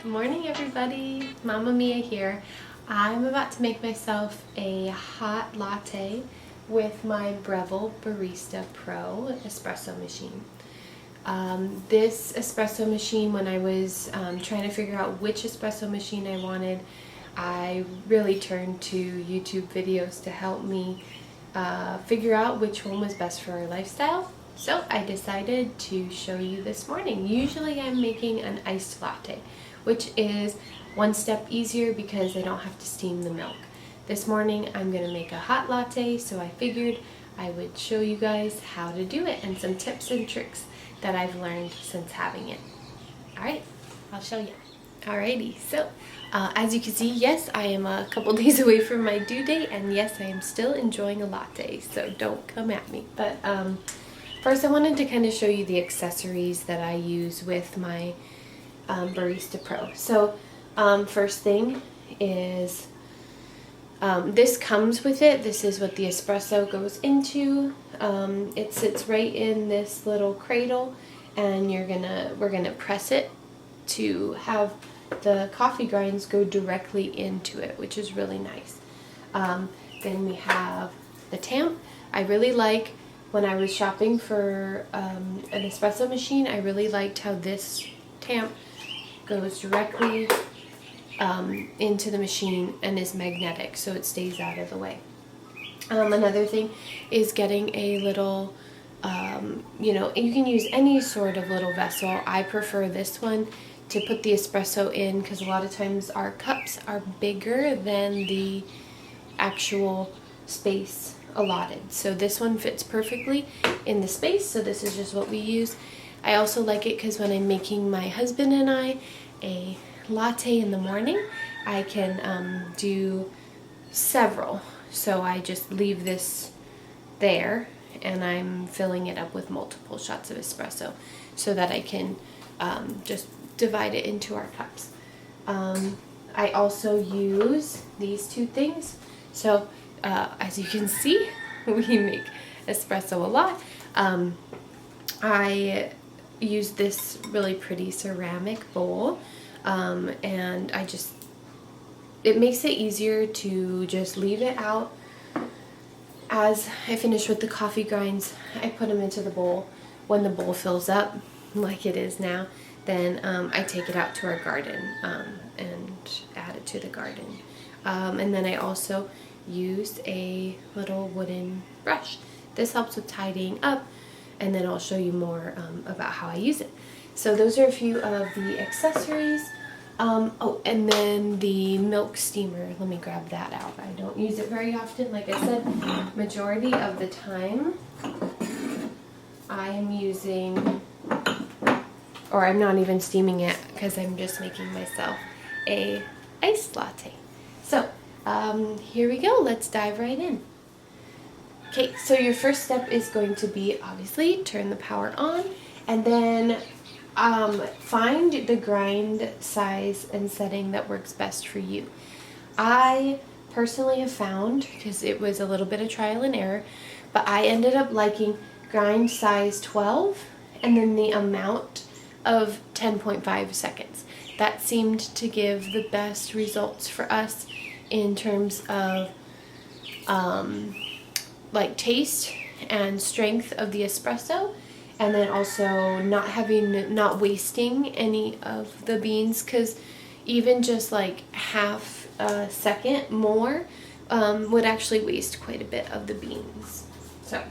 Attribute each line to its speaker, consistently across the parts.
Speaker 1: Morning everybody, Mama Mia here. I'm about to make myself a hot latte with my Breville Barista Pro espresso machine. This espresso machine, when I was trying to figure out which espresso machine I wanted, I really turned to YouTube videos to help me figure out which one was best for our lifestyle. So I decided to show you this morning. Usually I'm making an iced latte, which is one step easier because I don't have to steam the milk. This morning I'm going to make a hot latte, so I figured I would show you guys how to do it and some tips and tricks that I've learned since having it. Alright, I'll show you. Alrighty, so as you can see, yes, I am a couple days away from my due date, and yes, I am still enjoying a latte, so don't come at me. But first I wanted to kind of show you the accessories that I use with my Barista Pro. So first thing is this comes with it. This is what the espresso goes into. It sits right in this little cradle, and we're gonna press it to have the coffee grinds go directly into it, which is really nice. Then we have the tamp. I really like, when I was shopping for an espresso machine, I really liked how this tamp goes directly into the machine and is magnetic, so it stays out of the way. Another thing is getting a little, you can use any sort of little vessel. I prefer this one to put the espresso in because a lot of times our cups are bigger than the actual space allotted. So this one fits perfectly in the space, so this is just what we use. I also like it because when I'm making my husband and I a latte in the morning, I can do several. So I just leave this there and I'm filling it up with multiple shots of espresso so that I can just divide it into our cups. I also use these two things. So as you can see, we make espresso a lot. I use this really pretty ceramic bowl, and it makes it easier to just leave it out. As I finish with the coffee grinds, I put them into the bowl. When the bowl fills up, like it is now, then I take it out to our garden and add it to the garden. And then I also use a little wooden brush. This helps with tidying up, and then I'll show you more about how I use it. So those are a few of the accessories. Oh, and then the milk steamer. Let me grab that out. I don't use it very often. Like I said, majority of the time I am using, or I'm not even steaming it because I'm just making myself a iced latte. So here we go. Let's dive right in. Okay, so your first step is going to be, obviously, turn the power on, and then find the grind size and setting that works best for you. I personally have found, because it was a little bit of trial and error, but I ended up liking grind size 12 and then the amount of 10.5 seconds. That seemed to give the best results for us in terms of like taste and strength of the espresso, and then also not wasting any of the beans, because even just like half a second more would actually waste quite a bit of the beans. So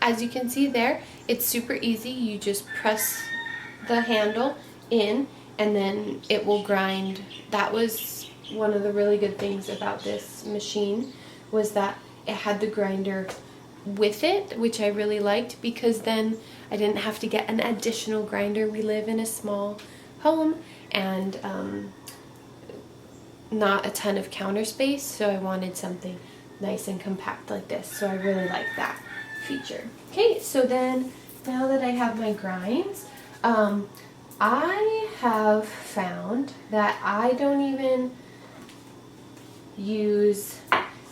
Speaker 1: as you can see there, it's super easy. You just press the handle in and then it will grind. That was one of the really good things about this machine, was that it had the grinder with it, which I really liked, because then I didn't have to get an additional grinder. We live in a small home and not a ton of counter space, so I wanted something nice and compact like this, so I really like that feature. Okay, so then now that I have my grinds, I have found that I don't even use,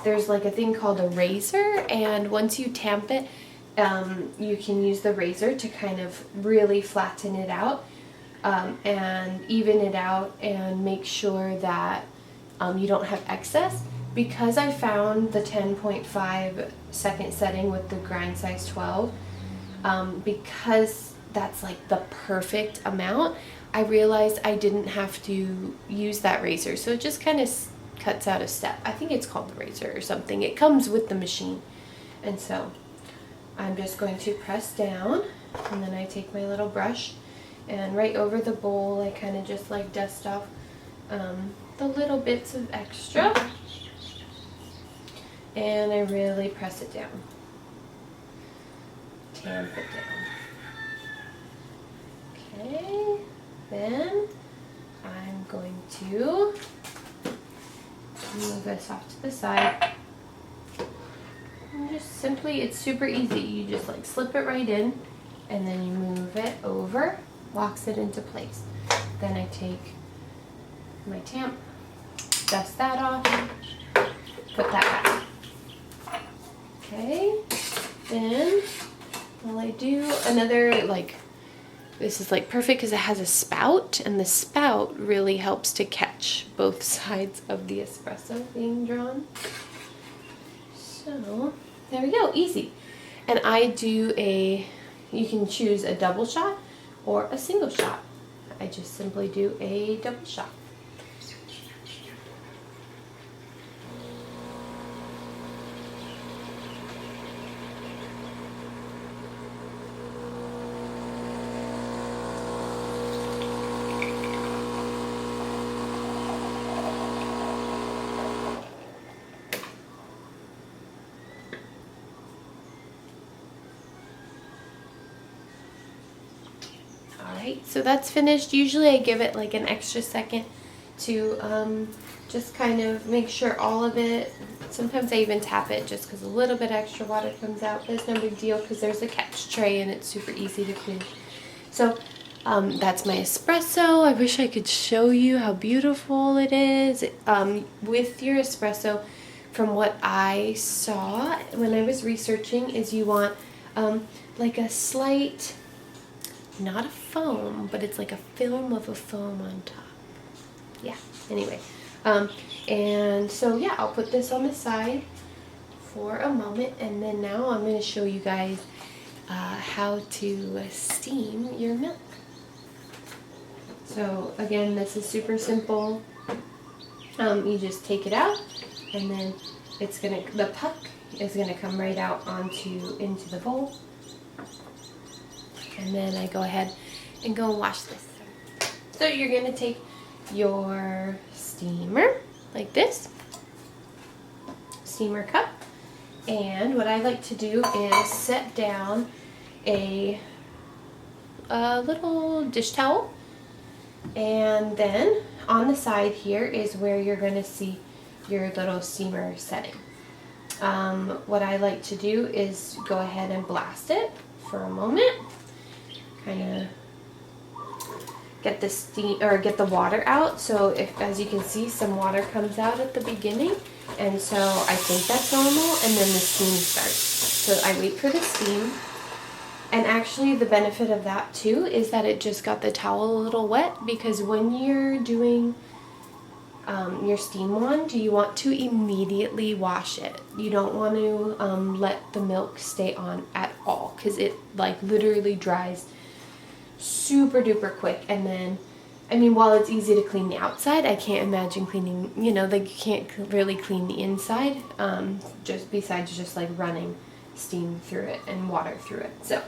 Speaker 1: there's like a thing called a razor, and once you tamp it, you can use the razor to kind of really flatten it out and even it out and make sure that you don't have excess. Because I found the 10.5 second setting with the grind size 12, because that's like the perfect amount, I realized I didn't have to use that razor. So it just kind of cuts out a step. I think it's called the razor or something. It comes with the machine. And so I'm just going to press down, and then I take my little brush, and right over the bowl I kind of just like dust off the little bits of extra, and I really press it down, tamp it down. Okay, then I'm going to move this off to the side. And just simply, it's super easy. You just like slip it right in, and then you move it over, locks it into place. Then I take my tamp, dust that off, put that back. Okay, then while I do another, like, this is like perfect because it has a spout, and the spout really helps to catch both sides of the espresso being drawn. So there we go, easy. And I do you can choose a double shot or a single shot. I just simply do a double shot. Alright, so that's finished. Usually I give it like an extra second to just kind of make sure all of it. Sometimes I even tap it just because a little bit extra water comes out, but it's no big deal because there's a catch tray and it's super easy to clean. So that's my espresso. I wish I could show you how beautiful it is. With your espresso, from what I saw when I was researching, is you want like a slight, not a foam, but it's like a film of a foam on top. Yeah, anyway. And so yeah, I'll put this on the side for a moment, and then now I'm going to show you guys how to steam your milk. So again, this is super simple. You just take it out, and then the puck is gonna come right out into the bowl. And then I go ahead and go and wash this. So you're going to take your steamer like this, steamer cup, and what I like to do is set down a little dish towel, and then on the side here is where you're going to see your little steamer setting. What I like to do is go ahead and blast it for a moment. Kind of get the steam or get the water out. So as you can see, some water comes out at the beginning, and so I think that's normal, and then the steam starts. So I wait for the steam, and actually the benefit of that too is that it just got the towel a little wet, because when you're doing your steam wand, you want to immediately wash it. You don't want to let the milk stay on at all, because it like literally dries super duper quick. And then, I mean, while it's easy to clean the outside, I can't imagine cleaning, like you can't really clean the inside, just besides just like running steam through it and water through it. So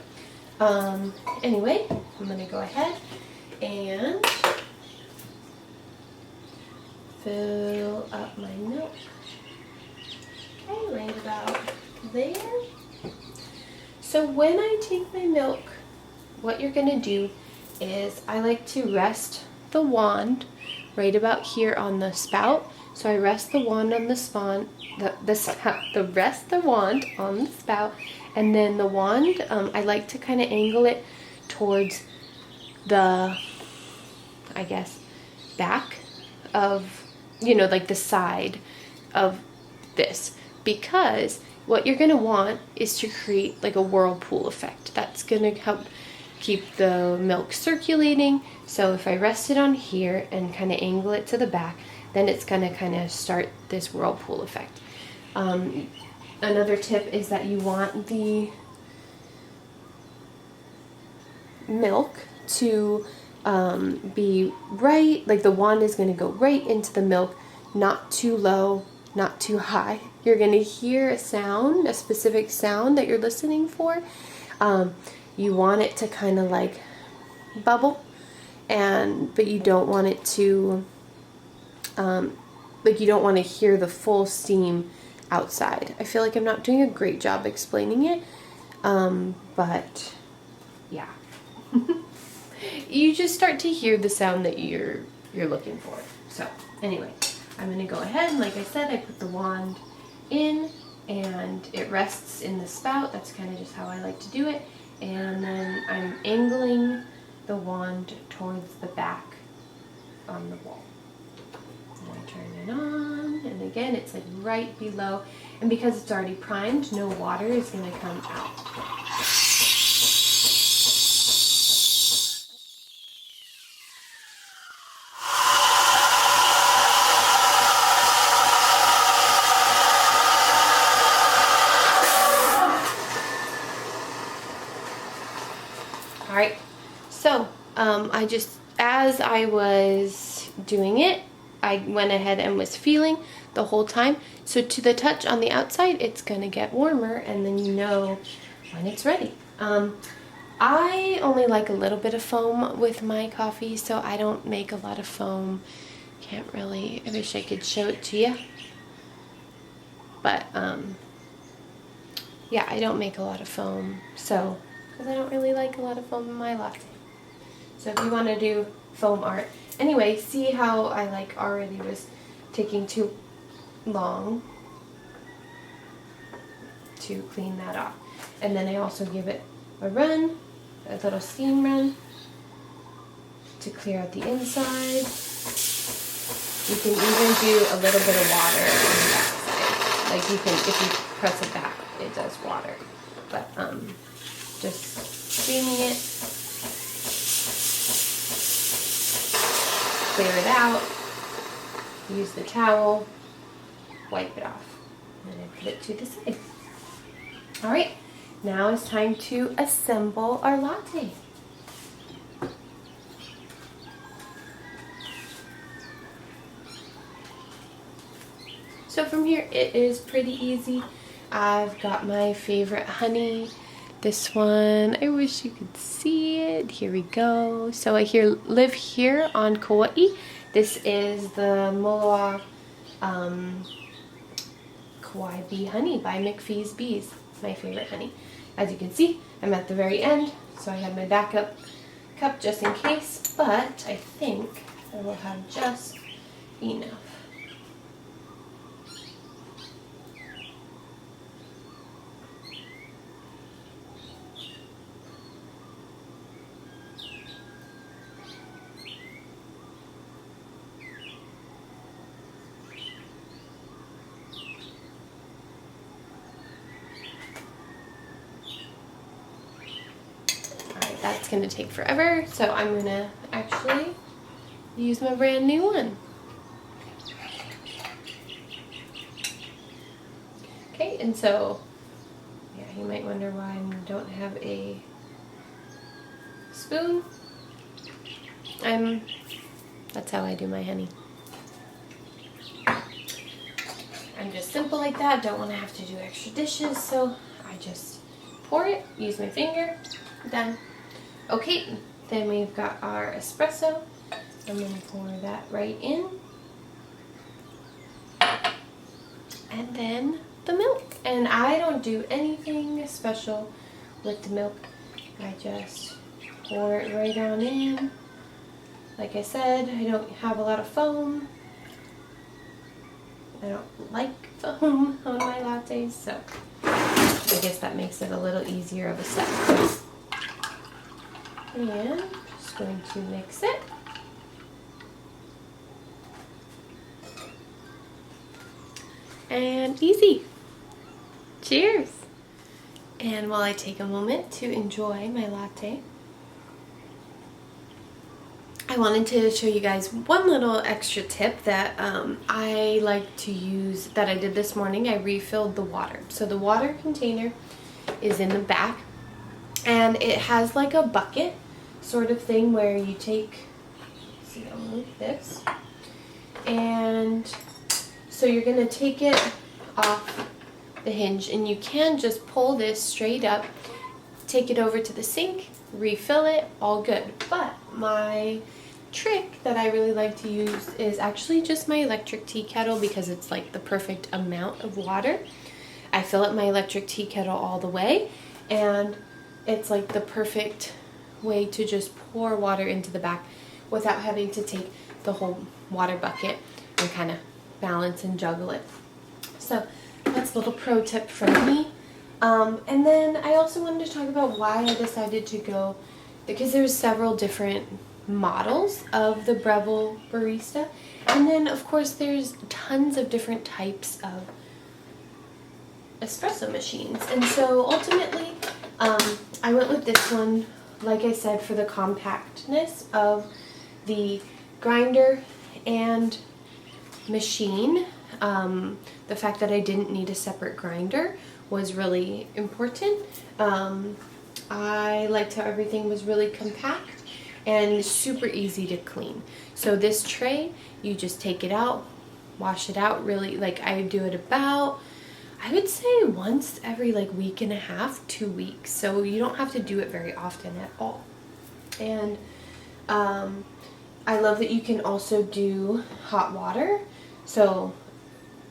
Speaker 1: anyway, I'm gonna go ahead and fill up my milk. Okay, right about there. So when I take my milk, what you're going to do is I like to rest the wand right about here on the spout. So I rest the wand on the spout, rest the wand on the spout, and then the wand, I like to kind of angle it towards the, I guess, back of, like the side of this, because what you're going to want is to create like a whirlpool effect. That's going to help keep the milk circulating. So if I rest it on here and kind of angle it to the back, then it's going to kind of start this whirlpool effect. Another tip is that you want the milk to be right, like the wand is going to go right into the milk, not too low, not too high. You're going to hear a sound, a specific sound that you're listening for. You want it to kind of like bubble, but you don't want it to, like you don't want to hear the full steam outside. I feel like I'm not doing a great job explaining it, but yeah. You just start to hear the sound that you're looking for. So anyway, I'm going to go ahead, and like I said, I put the wand in and it rests in the spout. That's kind of just how I like to do it. And then I'm angling the wand towards the back on the wall. And I turn it on, and again it's like right below, and because it's already primed, no water is going to come out. Alright, so as I was doing it, I went ahead and was feeling the whole time. So to the touch on the outside, it's going to get warmer, and then you know when it's ready. I only like a little bit of foam with my coffee, so I don't make a lot of foam. Can't really, I wish I could show it to you. But, yeah, I don't make a lot of foam, so, because I don't really like a lot of foam in my latte. So if you want to do foam art. Anyway, see how I like already was taking too long to clean that off. And then I also give it a run, a little steam run to clear out the inside. You can even do a little bit of water on the back side. Like you can, if you press it back, it does water. But just steaming it. Clear it out, use the towel, wipe it off, and then put it to the side. Alright, now it's time to assemble our latte. So from here, it is pretty easy. I've got my favorite honey. This one, I wish you could see it. Here we go. So I live here on Kauai. This is the Moloa Kauai Bee Honey by McPhee's Bees. My favorite honey. As you can see, I'm at the very end, so I have my backup cup just in case, but I think I will have just enough. That's going to take forever, so I'm going to actually use my brand new one. Okay, and so, yeah, you might wonder why I don't have a spoon. That's how I do my honey. I'm just simple like that, don't want to have to do extra dishes, so I just pour it, use my finger, done. Okay, then we've got our espresso. I'm going to pour that right in. And then the milk. And I don't do anything special with the milk. I just pour it right on in. Like I said, I don't have a lot of foam. I don't like foam on my lattes, so I guess that makes it a little easier of a step. And just going to mix it. easy. Cheers. And while I take a moment to enjoy my latte, I wanted to show you guys one little extra tip that I like to use that I did this morning. I refilled the water. So the water container is in the back, and it has like a bucket sort of thing where you take, see, I'll move this, and so you're going to take it off the hinge, and you can just pull this straight up, take it over to the sink, refill it, all good. But my trick that I really like to use is actually just my electric tea kettle, because it's like the perfect amount of water. I fill up my electric tea kettle all the way, and it's like the perfect way to just pour water into the back without having to take the whole water bucket and kind of balance and juggle it. So that's a little pro tip from me. And then I also wanted to talk about why I decided to go, because there's several different models of the Breville Barista, and then of course there's tons of different types of espresso machines, and so ultimately I went with this one, like I said, for the compactness of the grinder and machine. The fact that I didn't need a separate grinder was really important. I liked how everything was really compact and super easy to clean. So this tray, you just take it out, wash it out, really, like I do it about, I would say once every like week and a half, 2 weeks. So you don't have to do it very often at all. And I love that you can also do hot water. So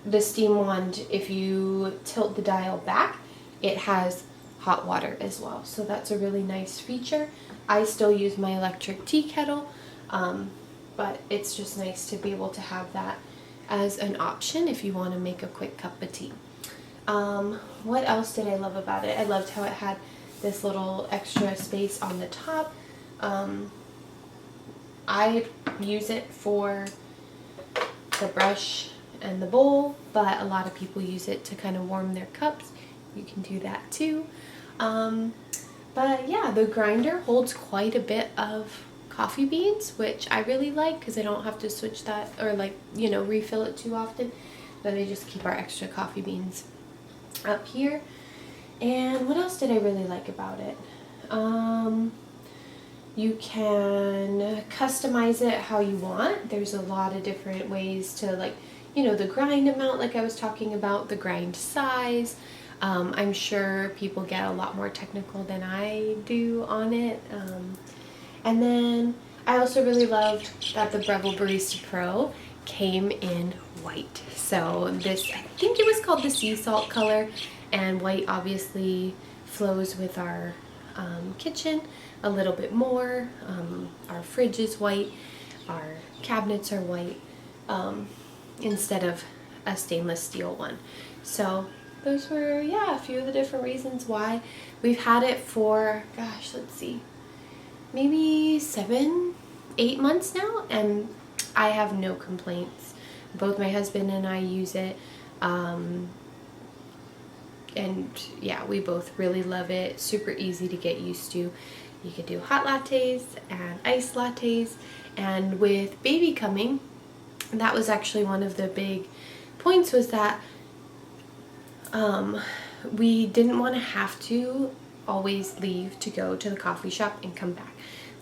Speaker 1: the steam wand, if you tilt the dial back, it has hot water as well. So that's a really nice feature. I still use my electric tea kettle, but it's just nice to be able to have that as an option if you want to make a quick cup of tea. What else did I love about it? I loved how it had this little extra space on the top. I use it for the brush and the bowl, but a lot of people use it to kind of warm their cups. You can do that too. But yeah, the grinder holds quite a bit of coffee beans, which I really like because I don't have to switch that or like, you know, refill it too often. Then I just keep our extra coffee beans up here. And what else did I really like about it? You can customize it how you want. There's a lot of different ways to, like, you know, the grind amount, like I was talking about, the grind size. I'm sure people get a lot more technical than I do on it. And then I also really loved that the Breville Barista Pro came in white. So this, I think it was called the sea salt color, and white obviously flows with our kitchen a little bit more. Our fridge is white, our cabinets are white, instead of a stainless steel one. So those were, yeah, a few of the different reasons why. We've had it for, gosh, let's see, maybe 7-8 months now, and I have no complaints. Both my husband and I use it, and yeah, we both really love it. Super easy to get used to. You could do hot lattes and iced lattes, and with baby coming, that was actually one of the big points, was that we didn't want to have to always leave to go to the coffee shop and come back.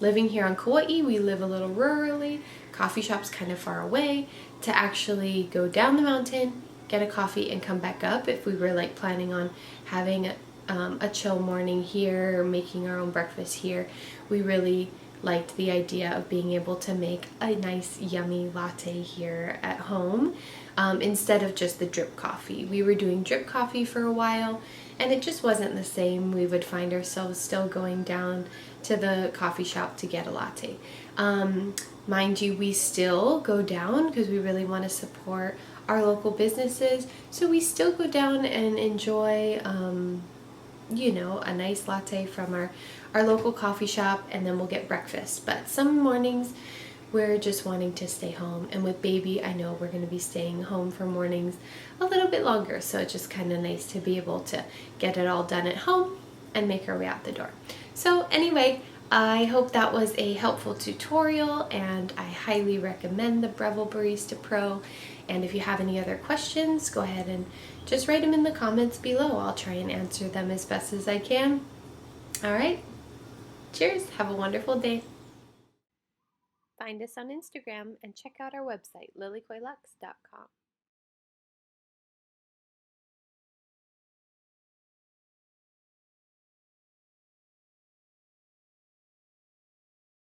Speaker 1: Living here on Kauai, we live a little rurally, coffee shop's kind of far away. To actually go down the mountain, get a coffee, and come back up, if we were like planning on having a chill morning here or making our own breakfast here, we really liked the idea of being able to make a nice yummy latte here at home, instead of just the drip coffee. We were doing drip coffee for a while, and it just wasn't the same. We would find ourselves still going down to the coffee shop to get a latte. Mind you, we still go down because we really want to support our local businesses, so we still go down and enjoy you know, a nice latte from our local coffee shop, and then we'll get breakfast. But some mornings we're just wanting to stay home. And with baby, I know we're going to be staying home for mornings a little bit longer, so it's just kind of nice to be able to get it all done at home and make our way out the door. So anyway, I hope that was a helpful tutorial, and I highly recommend the Breville Barista Pro. And if you have any other questions, go ahead and just write them in the comments below. I'll try and answer them as best as I can. All right, cheers, have a wonderful day. Find us on Instagram and check out our website, lilykoylux.com.